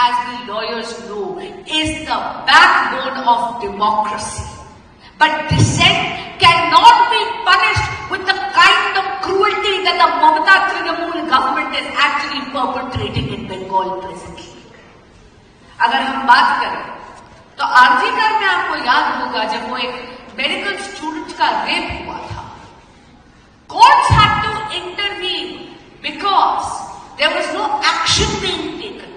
as we lawyers know, is the backbone of democracy. But dissent cannot be punished with the kind of cruelty that the Mamata Trinamool government is actually perpetrating in Bengal presently. अगर हम बात करें तो आरजीकर में आपको याद होगा जब वो एक मेडिकल स्टूडेंट का रेप हुआ था, courts had to intervene because there was no action being taken.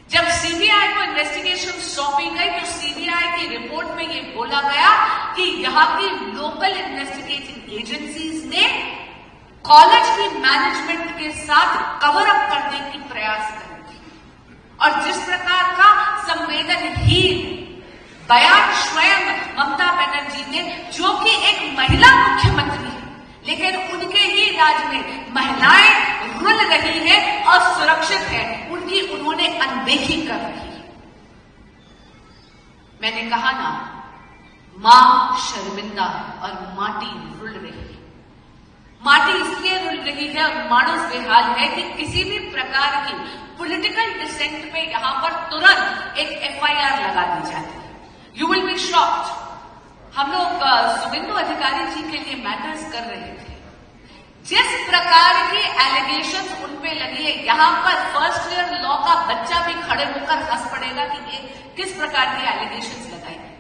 जब सीबीआई को इन्वेस्टिगेशन सौंपी गई तो सीबीआई की रिपोर्ट में ये बोला गया कि यहाँ की लोकल इन्वेस्टिगेटिंग एजेंसीज ने कॉलेज की मैनेजमेंट के साथ कवर अप करने की प्रयास करे थे और जिस प्रकार का संवेदनहीन बयान स्वयं ममता बनर्जी ने, जो कि एक महिला मुख्यमंत्री है लेकिन उनके ही राज्य में महिलाएं रुल रही है, असुरक्षित है, उनकी उन्होंने अनदेखी कर रही है। मैंने कहा ना, मां शर्मिंदा है और माटी रुल रही है। माटी इसलिए रुल रही है और मानस बेहाल है कि किसी भी प्रकार की पॉलिटिकल डिसेंट में यहां पर तुरंत एक एफआईआर लगा दी जाती है। You will be shocked. हम लोग शुभेंदु अधिकारी जी के लिए मैटर्स कर रहे थे, जिस प्रकार की एलिगेशंस उन पे लगी है, यहां पर फर्स्ट ईयर लॉ का बच्चा भी खड़े होकर हंस पड़ेगा कि ये किस प्रकार की एलिगेशंस लगाई गई।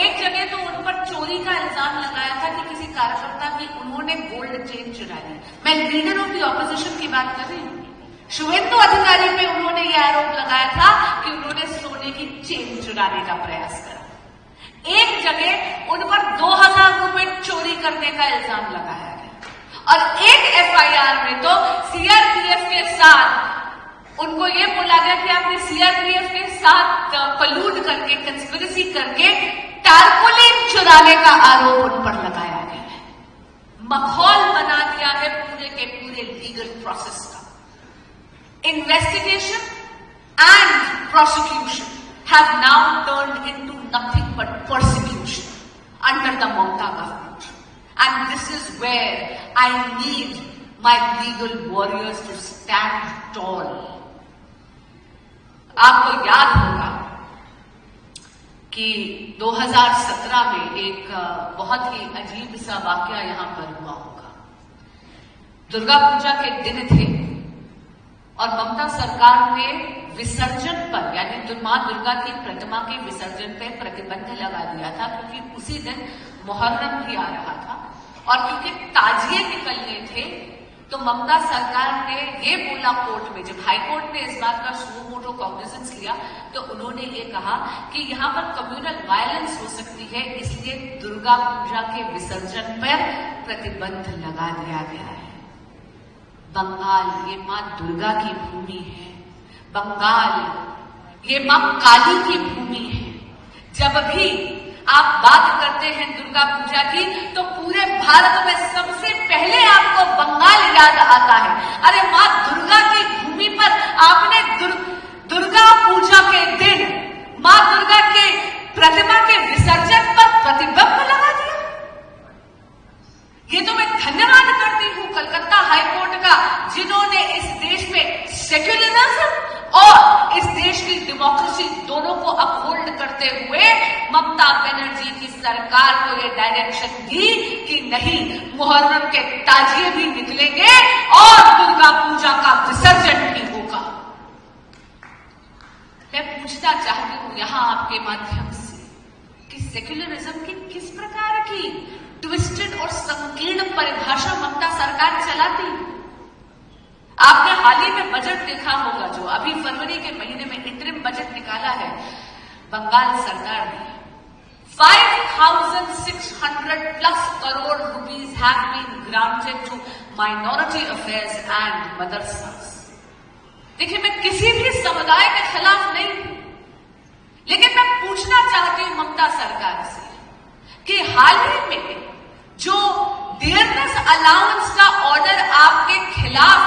एक जगह तो उन पर चोरी का इल्जाम लगाया था कि किसी कार्यकर्ता की उन्होंने गोल्ड चेन चुरा ली। मैं लीडर ऑफ द ऑपोजिशन की बात कर रही हूं। शुभेंदु अधिकारी पे उन्होंने यह आरोप लगाया था कि उन्होंने सोने की चेन चुराने का प्रयास करा। एक जगह उन पर 2000 रुपए चोरी करने का इल्जाम लगाया गया और एक एफआईआर में तो सीआरपीएफ के साथ उनको ये बोला गया कि आपने सीआरपीएफ के साथ कलूड करके, कंस्पिरेसी करके टारपोलिन चुराने का आरोप उन पर लगाया गया है। माहौल बना दिया है पूरे के पूरे लीगल प्रोसेस का। Investigation and prosecution have now turned into nothing but persecution under the Mamata government. And this is where I need my legal warriors to stand tall. आपको याद होगा कि 2017 में एक बहुत ही अजीब सा वाकया यहां पर हुआ होगा। दुर्गा पूजा के दिन थे और ममता सरकार ने विसर्जन पर, यानी मां दुर्गा की प्रतिमा के विसर्जन पर प्रतिबंध लगा दिया था क्योंकि उसी दिन मुहर्रम भी आ रहा था और क्योंकि ताजिए निकलने थे तो ममता सरकार ने ये बोला कोर्ट में, जब हाईकोर्ट ने इस बात का सुमो मोटो कॉग्निजेंस लिया तो उन्होंने ये कहा कि यहां पर कम्युनल वायलेंस हो सकती है, इसलिए दुर्गा पूजा के विसर्जन पर प्रतिबंध लगा दिया गया है। बंगाल ये मां दुर्गा की भूमि है, बंगाल ये मां काली की भूमि है। जब भी आप बात करते हैं दुर्गा पूजा की तो पूरे भारत में सबसे पहले आपको बंगाल याद आता है। अरे मां दुर्गा की भूमि पर आपने दुर्गा पूजा के दिन मां दुर्गा के प्रतिमा के विसर्जन पर प्रतिबंध लगा दिया। ये तो मैं धन्यवाद करती हूं कलकत्ता हाईकोर्ट का, जिन्होंने इस देश में सेक्युलरिज्म और इस देश की डेमोक्रेसी दोनों को अपहोल्ड करते हुए ममता बनर्जी की सरकार को यह डायरेक्शन दी कि नहीं, मुहर्रम के ताजिए भी निकलेंगे और दुर्गा पूजा का विसर्जन भी होगा। मैं पूछना चाहती हूं यहां आपके माध्यम से कि सेक्युलरिज्म की किस प्रकार की ट्विस्टेड और संकीर्ण परिभाषा ममता सरकार चलाती है। आपने हाल ही में बजट देखा होगा, जो अभी फरवरी के महीने में इंटरिम बजट निकाला है बंगाल सरकार ने। 5,600 plus crore rupees have been granted to minority affairs and madrasas. देखिए, मैं किसी भी समुदाय के खिलाफ नहीं हूं, लेकिन मैं पूछना चाहती हूं ममता सरकार से कि हाल ही में जो डियरनेस अलाउंस का ऑर्डर आपके खिलाफ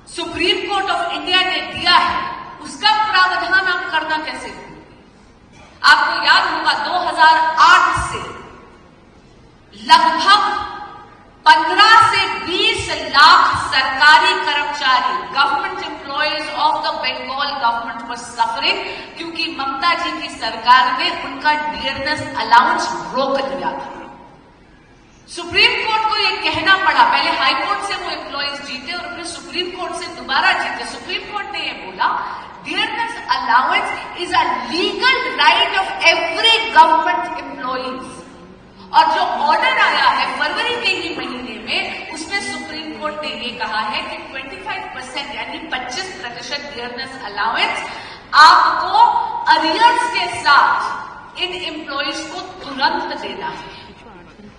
सुप्रीम कोर्ट ऑफ इंडिया ने दिया है, उसका प्रावधान आप करना कैसे हो? आपको याद होगा 2008 से लगभग 15 से 20 लाख सरकारी कर्मचारी, government employees of the Bengal government were suffering, क्योंकि ममता जी की सरकार ने उनका डियरनेस अलाउंस रोक दिया था। सुप्रीम कोर्ट को यह कहना पड़ा, पहले हाई कोर्ट से वो एम्प्लॉयज जीते और फिर सुप्रीम कोर्ट से दोबारा जीते। सुप्रीम कोर्ट ने यह बोला dearness allowance is a legal right of every government employees. और जो ऑर्डर आया है फरवरी के ही महीने में, उसमें सुप्रीम कोर्ट ने ये कहा है कि 25% यानी 25% डियरनेस अलाउंस आपको अरियर्स के साथ इन एम्प्लॉयज को तुरंत देना है।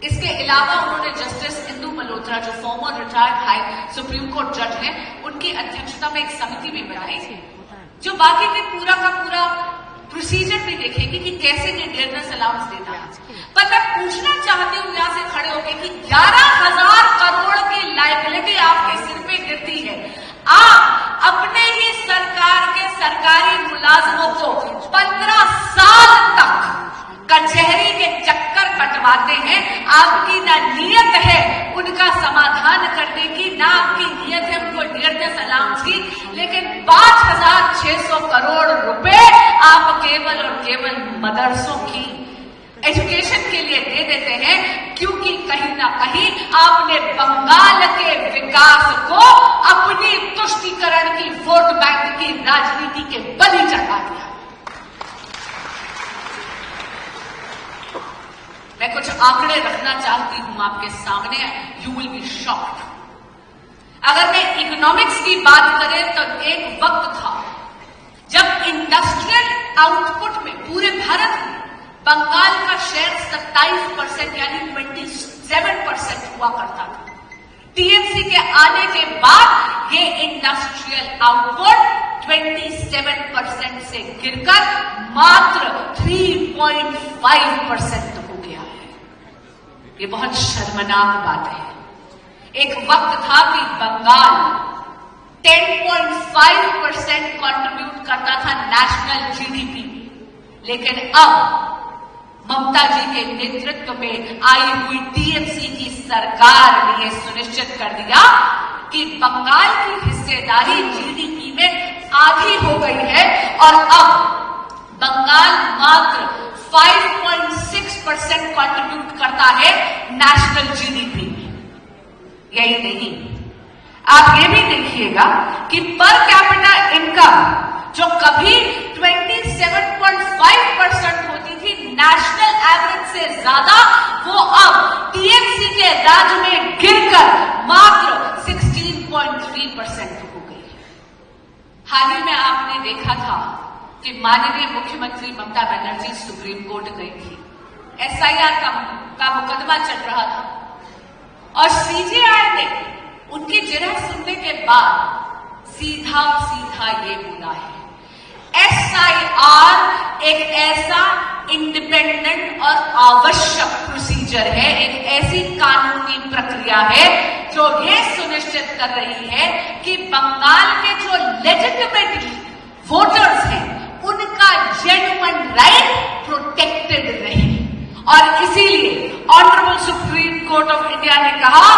इसके अलावा उन्होंने जस्टिस इंदु मल्होत्रा, जो farmer retired high supreme court जज हैं, उनकी अध्यक्षता में एक समिति भी बनाई थी जो बाकी के पूरा का पूरा प्रोसीजर भी देखेगी कि कैसे ये डियरनेस अलाउंस देना है। पर मैं पूछना चाहती हूँ यहां से खड़े होकर कि 11,000 करोड़ की लायबिलिटी आपके सिर पे गिरती है, आप अपने ही सरकार के सरकारी मुलाजमों को 15 साल तक कचहरी के चक्कर कटवाते हैं। आपकी ना नीयत है उनका समाधान करने की, ना आपकी नीयत है उनको डियरनेस अलाउंस की, लेकिन 5,600 करोड़ रुपए आप केवल और केवल मदरसों की एजुकेशन के लिए दे देते हैं, क्योंकि कहीं ना कहीं आपने बंगाल के विकास को अपनी तुष्टीकरण की, वोट बैंक की राजनीति के बलि चढ़ा दिया। मैं कुछ आंकड़े रखना चाहती हूं आपके सामने, यू विल बी शॉक्ड। अगर मैं इकोनॉमिक्स की बात करें तो एक वक्त था जब इंडस्ट्रियल आउटपुट में पूरे भारत में बंगाल का शेयर 27% यानी 27% हुआ करता था। टीएमसी के आने के बाद ये इंडस्ट्रियल आउटपुट 27% से गिरकर मात्र 3.5% हो गया है। ये बहुत शर्मनाक बात है। एक वक्त था कि बंगाल 10.5% कंट्रीब्यूट करता था नेशनल जीडीपी, लेकिन अब ममता जी के नेतृत्व में आई हुई टीएमसी की सरकार ने यह सुनिश्चित कर दिया कि बंगाल की हिस्सेदारी जीडीपी में आधी हो गई है और अब बंगाल मात्र 5.6% कंट्रीब्यूट करता है नेशनल जीडीपी में। यही नहीं, आप ये भी देखिएगा कि पर कैपिटा इनकम जो कभी 27.5% होती थी नेशनल एवरेज से ज्यादा, वो अब टीएमसी के राज में गिरकर मात्र 16.3% हो गई। हाल ही में आपने देखा था कि माननीय मुख्यमंत्री ममता बनर्जी सुप्रीम कोर्ट गई थी। एसआईआर का मुकदमा चल रहा था और सीजेआई ने उनकी जिरह सुनने के बाद सीधा ये बोला है, एसआईआर एक ऐसा इंडिपेंडेंट और आवश्यक प्रोसीजर है, एक ऐसी कानूनी प्रक्रिया है जो ये सुनिश्चित कर रही है कि बंगाल के जो लेजिटिमेट वोटर्स हैं उनका जेन्युइन राइट प्रोटेक्टेड रहे। और इसीलिए honourable supreme court of India ने कहा,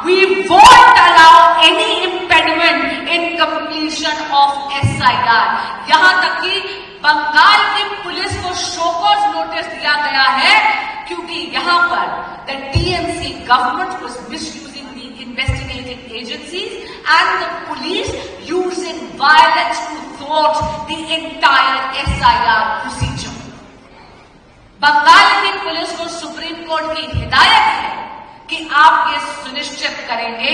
we won't allow any impediment in completion of SIR. यहां तक कि बंगाल की पुलिस को शोकॉज नोटिस दिया गया है, क्योंकि यहां पर the TMC government was misusing the investigating agencies and the police using violence to थ्वाट the entire SIR procedure. Bengal की पुलिस को सुप्रीम कोर्ट की हिदायत है कि आप ये सुनिश्चित करेंगे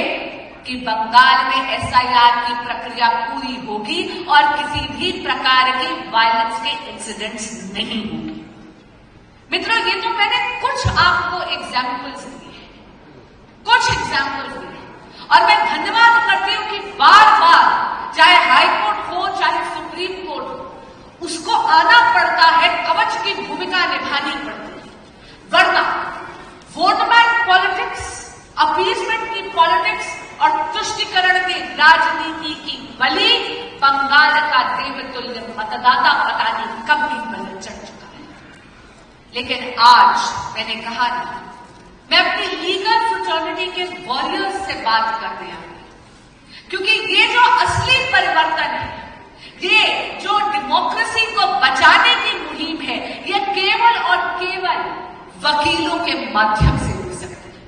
कि बंगाल में एसआईआर की प्रक्रिया पूरी होगी और किसी भी प्रकार की वायलेंस के इंसिडेंट्स नहीं होंगे। मित्रों, ये तो मैंने कुछ आपको एग्जाम्पल्स दिए, और मैं धन्यवाद करती हूं कि बार बार चाहे हाई कोर्ट हो चाहे सुप्रीम कोर्ट हो, उसको आना पड़ता है, कवच की भूमिका निभानी पड़ती है, वरना वोट बैंक पॉलिटिक्स, अपीजमेंट की पॉलिटिक्स और तुष्टीकरण की राजनीति की बलि बंगाल का देवतुल्य मतदाता पता नहीं कब भी बलि चढ़ चुका है। लेकिन आज मैंने कहा ना, मैं अपनी लीगल फ्रेटर्निटी के वॉरियर्स से बात करने आई। क्योंकि ये जो असली परिवर्तन है, ये जो डेमोक्रेसी को बचाने की मुहिम है, ये केवल और केवल वकीलों के माध्यम से हो सकती है।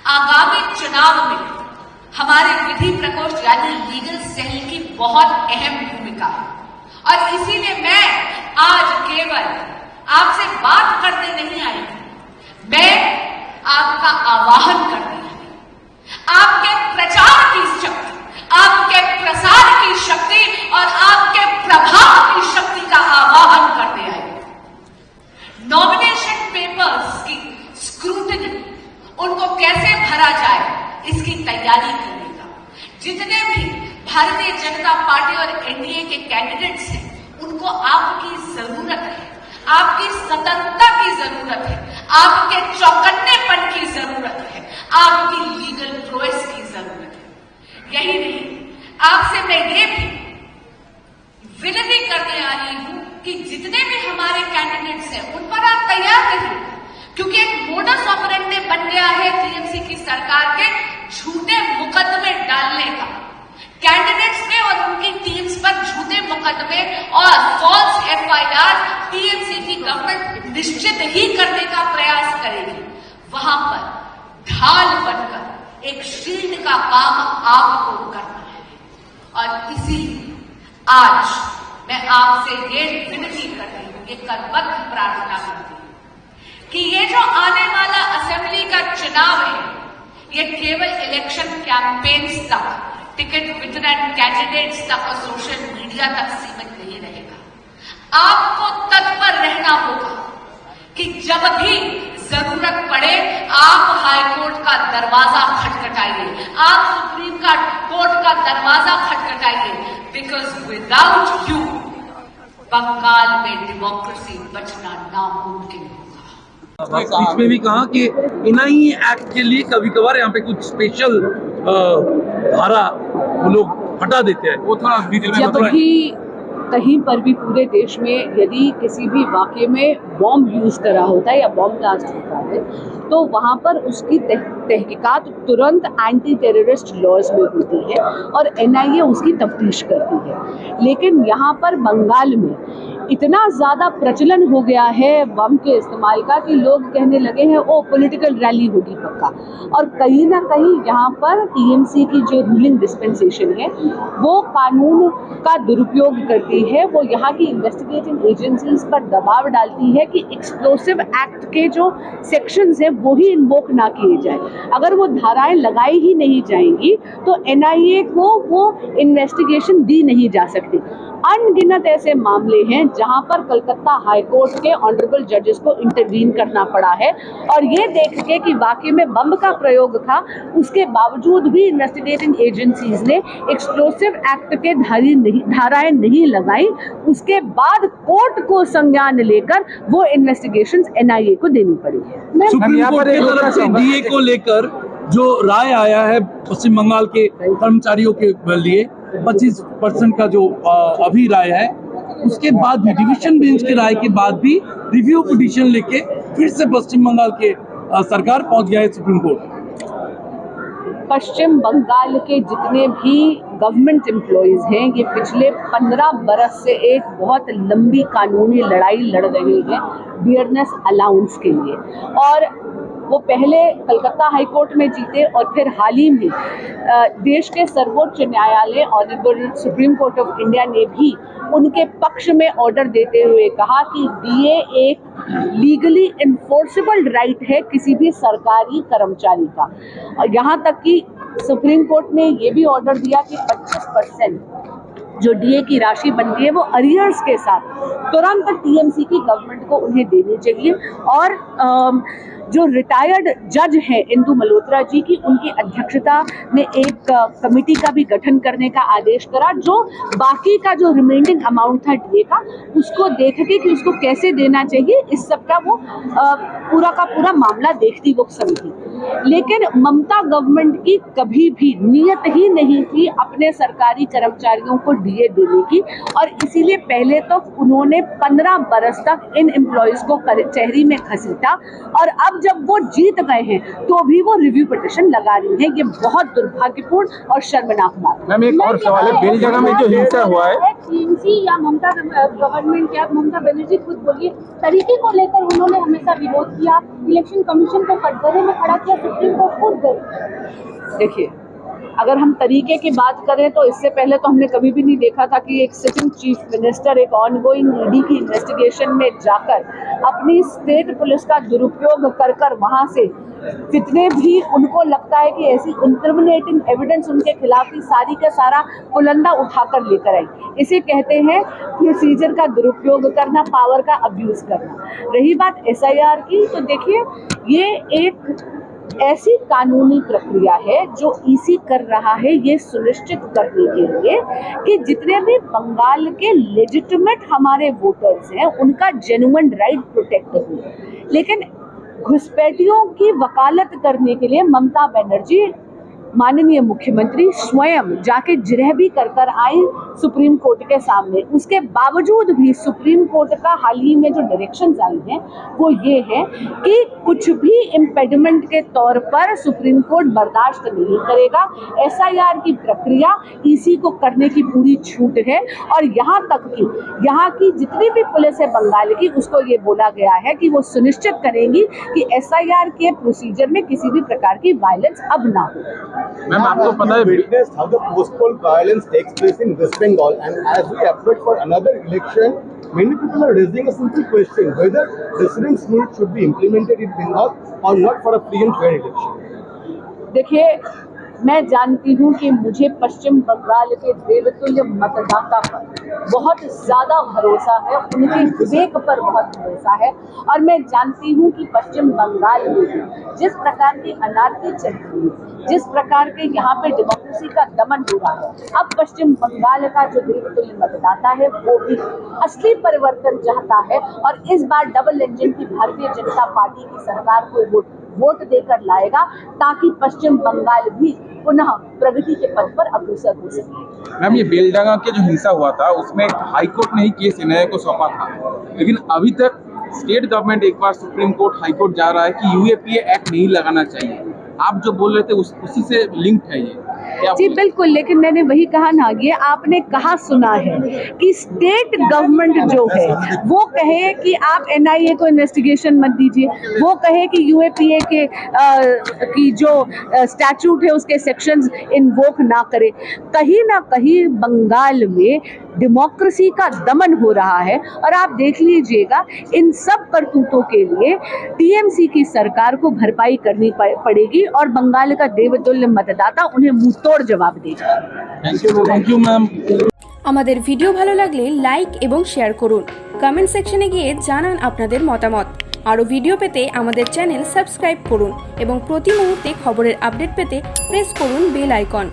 आगामी चुनाव में हमारे विधि प्रकोष्ठ यानी लीगल सेल की बहुत अहम भूमिका है और इसीलिए मैं आज केवल आपसे बात करने नहीं आई, मैं आपका आवाहन करने आई, आपके प्रचार की शक्ति, आपके प्रसार की शक्ति और आपके प्रभाव की शक्ति का आवाहन करने आई। नॉमिनेशन पेपर्स की स्क्रूटनी, उनको कैसे भरा जाए इसकी तैयारी करने का, जितने भी भारतीय जनता पार्टी और एनडीए के कैंडिडेट्स हैं उनको आपकी जरूरत है, आपकी सतर्कता की जरूरत है, आपके चौकन्नेपन की जरूरत है, आपकी लीगल प्रोएस की जरूरत है। यही नहीं, आपसे मैं ये भी विनती करने आई हूं कि जितने भी हमारे कैंडिडेट्स हैं उन पर आप तैयार रहिए, क्योंकि एक मोडस ऑपरेंडी बन गया है टीएमसी की सरकार के झूठे मुकदमे डालने का। कैंडिडेट्स पे और उनकी टीम्स पर झूठे मुकदमे और फॉल्स एफआईआर टीएमसी की गवर्नमेंट निश्चित ही करने का प्रयास करेगी। वहां पर ढाल बनकर एक शील्ड का काम आपको करना है और इसीलिए आज मैं आपसे ये विनती करती हूं, ये करबद्ध प्रार्थना करती हूं कि ये जो आने वाला असेंबली का चुनाव है, ये केवल इलेक्शन कैंपेन्स तक, टिकट वितरण कैंडिडेट्स तक और सोशल मीडिया तक सीमित नहीं रहेगा। आपको तत्पर रहना होगा कि जब भी जरूरत पड़े आप हाईकोर्ट का दरवाजा खटखटाइए, आप सुप्रीम कोर्ट का दरवाजा खटखटाइए, बिकॉज विदाउट यू बंगाल में डेमोक्रेसी बचना नामुमकिन होगा। बीच में भी कहा कि एनआईए एक्ट के लिए कभी कभार यहाँ पे कुछ स्पेशल धारा वो लोग हटा देते हैं, वो थोड़ा डिटेल में जब भी कहीं पर भी पूरे देश में यदि किसी भी वाक़ये में बॉम्ब यूज करा होता है या बॉम्ब ब्लास्ट होता है तो वहाँ पर उसकी तहकीकात तुरंत एंटी टेररिस्ट लॉज में होती है और एनआईए उसकी तफ्तीश करती है। लेकिन यहाँ पर बंगाल में इतना ज़्यादा प्रचलन हो गया है बम के इस्तेमाल का कि लोग कहने लगे हैं ओ पॉलिटिकल रैली होगी पक्का। और कहीं ना कहीं यहाँ पर टीएमसी की जो रूलिंग डिस्पेंसेशन है वो कानून का दुरुपयोग करती है, वो यहाँ की इन्वेस्टिगेटिंग एजेंसीज पर दबाव डालती है कि एक्सप्लोसिव एक्ट के जो सेक्शंस हैं वो ही इन्वोक ना किए जाए। अगर वो धाराएं लगाई ही नहीं जाएंगी तो एनआईए को वो इन्वेस्टिगेशन दी नहीं जा सकती। अनगिनत ऐसे मामले हैं जहां पर कलकत्ता हाई कोर्ट के ऑनरेबल जजेस को इंटरवीन करना पड़ा है और ये देख के कि वाकई में बम का प्रयोग था, उसके बावजूद भी इन्वेस्टिगेटिंग एजेंसीज ने एक्सप्लोसिव एक्ट के धाराएं नहीं लगाई। उसके बाद कोर्ट को संज्ञान लेकर वो इन्वेस्टिगेशंस एनआईए को देनी पड़ी है। सुप्रीम कोर्ट की तरफ से डीए को लेकर जो राय आया है पश्चिम बंगाल के कर्मचारियों के लिए 25% का जो अभी राय है, उसके बाद भी डिवीजन बेंच की राय के बाद भी रिव्यू पिटीशन लेके फिर से पश्चिम बंगाल के सरकार पहुंच गया है सुप्रीम कोर्ट। पश्चिम बंगाल के जितने भी गवर्नमेंट एम्प्लॉयज हैं ये पिछले 15 बरस से एक बहुत लंबी कानूनी लड़ाई लड़ रहे हैं डियरनेस अलाउंस के लिए, और वो पहले कलकत्ता हाई कोर्ट में जीते और फिर हाल ही में देश के सर्वोच्च न्यायालय honourable supreme court of India ने भी उनके पक्ष में ऑर्डर देते हुए कहा कि डीए एक लीगली इन्फोर्सेबल राइट है किसी भी सरकारी कर्मचारी का। और यहाँ तक कि सुप्रीम कोर्ट ने ये भी ऑर्डर दिया कि 25% जो डीए की राशि बनती है वो अरियर्स के साथ तुरंत टीएमसी की गवर्नमेंट को उन्हें देनी चाहिए। और जो रिटायर्ड जज हैं इंदु मल्होत्रा जी की, उनकी अध्यक्षता में एक कमेटी का भी गठन करने का आदेश करा, जो बाकी का जो रिमेनिंग अमाउंट था डीए का उसको देख के कि उसको कैसे देना चाहिए, इस सब का वो पूरा का पूरा मामला देखती वो समिति। लेकिन ममता गवर्नमेंट की कभी भी नियत ही नहीं थी अपने सरकारी कर्मचारियों को डीए देने की, और इसीलिए पहले तो उन्होंने 15 बरस तक इन एम्प्लॉयज को कचहरी में घसीटा, और अब जब वो जीत गए हैं तो भी वो रिव्यू पिटीशन लगा रही है। ये बहुत दुर्भाग्यपूर्ण और शर्मनाक बात है। मैम एक और सवाल है, बेलजगह में जो हिंसा हुआ है, टीएमसी या ममता गवर्नमेंट या ममता बनर्जी खुद बोलिए, तरीके को लेकर उन्होंने हमेशा विरोध किया, इलेक्शन कमीशन को कटघरे में खड़ा किया, सुप्रीम कोर्ट खुद गई। देखिए, अगर हम तरीके की बात करें तो इससे पहले तो हमने कभी भी नहीं देखा था कि एक सिटिंग चीफ मिनिस्टर एक ऑनगोइंग ईडी की इन्वेस्टिगेशन में जाकर अपनी स्टेट पुलिस का दुरुपयोग कर कर वहाँ से जितने भी उनको लगता है कि ऐसी इंक्रिमिनेटिंग एविडेंस उनके खिलाफ ही सारी का सारा पुलंदा उठाकर लेकर आई। इसे कहते हैं प्रोसीजर का दुरुपयोग करना, पावर का अब्यूज करना। रही बात एसआईआर की, तो देखिए ये एक ऐसी कानूनी प्रक्रिया है जो ईसी कर रहा है ये सुनिश्चित करने के लिए कि जितने भी बंगाल के लेजिटिमेट हमारे वोटर्स हैं उनका जेन्युइन राइट प्रोटेक्ट हो। लेकिन घुसपैठियों की वकालत करने के लिए ममता बनर्जी माननीय मुख्यमंत्री स्वयं जाके जिरह भी कर कर आई सुप्रीम कोर्ट के सामने। उसके बावजूद भी सुप्रीम कोर्ट का हाल ही में जो डायरेक्शंस आई हैं वो ये है कि कुछ भी इम्पेडिमेंट के तौर पर सुप्रीम कोर्ट बर्दाश्त नहीं करेगा। एसआईआर की प्रक्रिया ईसी को करने की पूरी छूट है, और यहाँ तक कि यहाँ की जितनी भी पुलिस है बंगाल की, उसको ये बोला गया है कि वो सुनिश्चित करेंगी कि एसआईआर के प्रोसीजर में किसी भी प्रकार की वायलेंस अब ना हो। मैम आपको पता है witnessed how the post-poll violence takes place in West Bengal, and as we approach for another election, many people are raising a simple question: whether residence rules should be implemented in Bengal or not for a free and fair election. देखिए, मैं जानती हूँ कि मुझे पश्चिम बंगाल के देवतुल्य मतदाता पर बहुत ज़्यादा भरोसा है, उनके विवेक पर बहुत भरोसा है, और मैं जानती हूँ कि पश्चिम बंगाल में जिस प्रकार की अनारकी चल रही है, जिस प्रकार के यहाँ पे डेमोक्रेसी का दमन हो रहा है, अब पश्चिम बंगाल का जो देवतुल्य मतदाता है वो भी असली परिवर्तन चाहता है, और इस बार डबल इंजन की भारतीय जनता पार्टी की सरकार को वोट देकर लाएगा ताकि पश्चिम बंगाल भी पुनः प्रगति के पथ पर अग्रसर हो सके। मैम ये बेलजगह के जो हिंसा हुआ था उसमें हाईकोर्ट ने ही केस एनआईए को सौंपा था, लेकिन अभी तक स्टेट गवर्नमेंट एक बार सुप्रीम कोर्ट हाईकोर्ट जा रहा है कि यूएपीए एक्ट नहीं लगाना चाहिए। आप जो बोल रहे थे उसी से लिंक्ड है ये? जी बिल्कुल, लेकिन मैंने वही कहा ना, ये आपने कहा सुना है कि स्टेट गवर्नमेंट जो है वो कहे कि आप एनआईए को इन्वेस्टिगेशन मत दीजिए, वो कहे कि यूएपीए के की जो स्टैट्यूट है उसके सेक्शंस इन्वोक ना करे। कहीं ना कहीं बंगाल में डेमोक्रेसी का दमन हो रहा है, और आप देख लीजिएगा इन सब करतूतों के लिए टीएमसी की सरकार को भरपाई करनी पड़ेगी, और बंगाल का देवतुल्य मतदाता उन्हें मुंहतोड़ जवाब देगा। Thank you ma'am. আমাদের ভিডিও ভালো লাগলে লাইক এবং শেয়ার করুন, কমেন্ট সেকশনে গিয়ে জানান আপনাদের মতামত। আরও ভিডিও পেতে আমাদের চ্যানেল সাবস্ক্রাইব করুন এবং প্রতি মুহূর্তে খবরের আপডেট পেতে প্রেস করুন বেল আইকন।